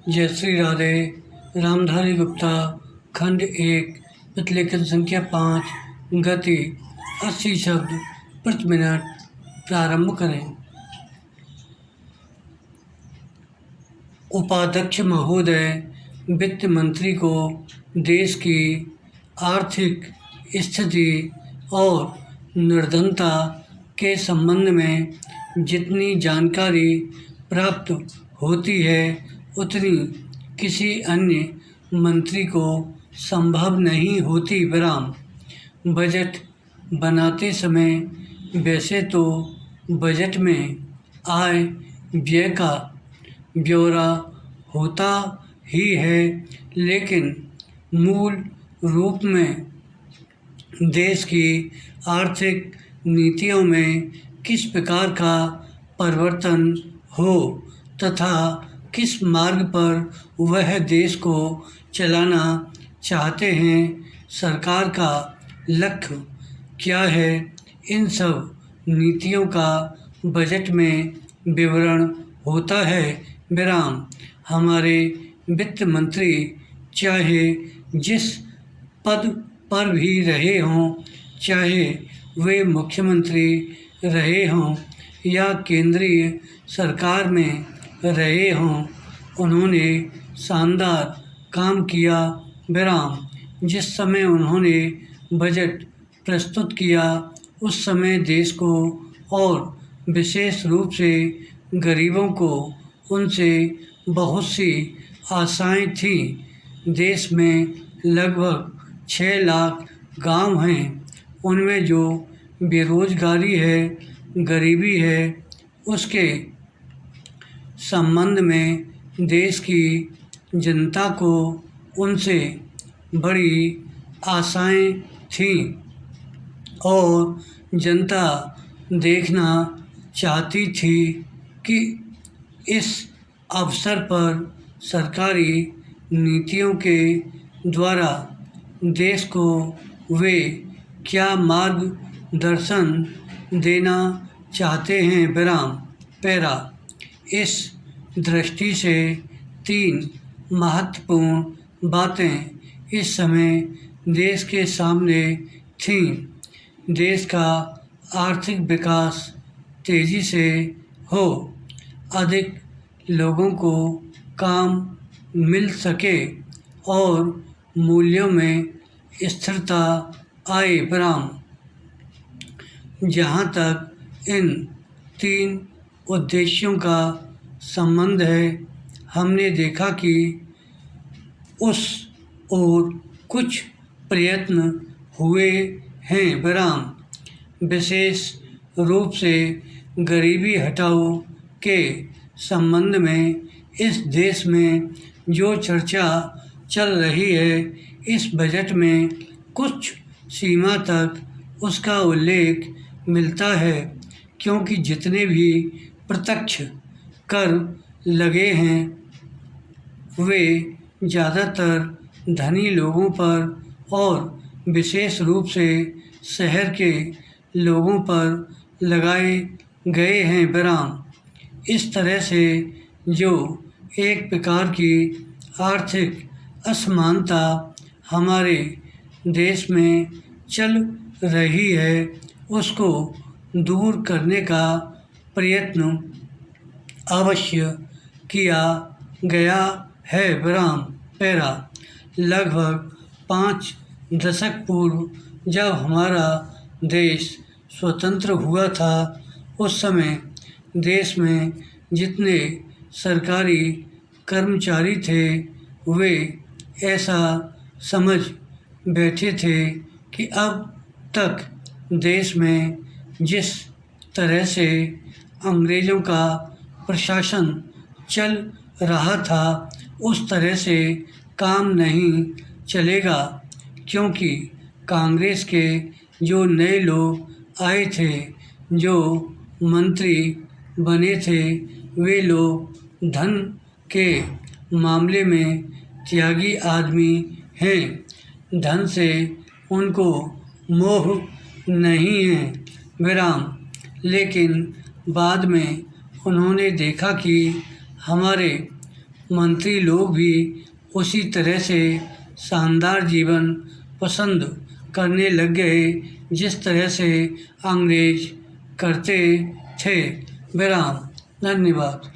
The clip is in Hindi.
जय श्री राधे। रामधारी गुप्ता, खंड 1, प्रतिलेखन संख्या 5, गति 80 शब्द प्रति मिनट। प्रारंभ करें। उपाध्यक्ष महोदय, वित्त मंत्री को देश की आर्थिक स्थिति और निर्धनता के संबंध में जितनी जानकारी प्राप्त होती है उतनी किसी अन्य मंत्री को संभव नहीं होती। विराम। बजट बनाते समय वैसे तो बजट में आय व्यय का ब्यौरा होता ही है, लेकिन मूल रूप में देश की आर्थिक नीतियों में किस प्रकार का परिवर्तन हो तथा किस मार्ग पर वह देश को चलाना चाहते हैं, सरकार का लक्ष्य क्या है, इन सब नीतियों का बजट में विवरण होता है। विराम। हमारे वित्त मंत्री चाहे जिस पद पर भी रहे हों, चाहे वे मुख्यमंत्री रहे हों या केंद्रीय सरकार में रहे हों, उन्होंने शानदार काम किया। विराम। जिस समय उन्होंने बजट प्रस्तुत किया उस समय देश को और विशेष रूप से गरीबों को उनसे बहुत सी आशाएं थीं। देश में लगभग 6 लाख गांव हैं। उनमें जो बेरोजगारी है, गरीबी है, उसके संबंध में देश की जनता को उनसे बड़ी आशाएं थीं और जनता देखना चाहती थी कि इस अवसर पर सरकारी नीतियों के द्वारा देश को वे क्या मार्गदर्शन देना चाहते हैं। विराम। पैरा। इस दृष्टि से 3 महत्वपूर्ण बातें इस समय देश के सामने थीं। देश का आर्थिक विकास तेजी से हो, अधिक लोगों को काम मिल सके और मूल्यों में स्थिरता आए। विराम। जहाँ तक इन 3 उद्देश्यों का संबंध है, हमने देखा कि उस ओर कुछ प्रयत्न हुए हैं। विराम। विशेष रूप से गरीबी हटाओ के संबंध में इस देश में जो चर्चा चल रही है, इस बजट में कुछ सीमा तक उसका उल्लेख मिलता है, क्योंकि जितने भी प्रत्यक्ष कर लगे हैं वे ज़्यादातर धनी लोगों पर और विशेष रूप से शहर के लोगों पर लगाए गए हैं। विराम। इस तरह से जो एक प्रकार की आर्थिक असमानता हमारे देश में चल रही है, उसको दूर करने का प्रयत्न अवश्य किया गया है। विराम। पैरा। लगभग 5 दशक पूर्व जब हमारा देश स्वतंत्र हुआ था, उस समय देश में जितने सरकारी कर्मचारी थे वे ऐसा समझ बैठे थे कि अब तक देश में जिस तरह से अंग्रेज़ों का प्रशासन चल रहा था उस तरह से काम नहीं चलेगा, क्योंकि कांग्रेस के जो नए लोग आए थे, जो मंत्री बने थे, वे लोग धन के मामले में त्यागी आदमी हैं। धन से उनको मोह नहीं है। विराम। लेकिन बाद में उन्होंने देखा कि हमारे मंत्री लोग भी उसी तरह से शानदार जीवन पसंद करने लग गए जिस तरह से अंग्रेज करते थे। विराम। धन्यवाद।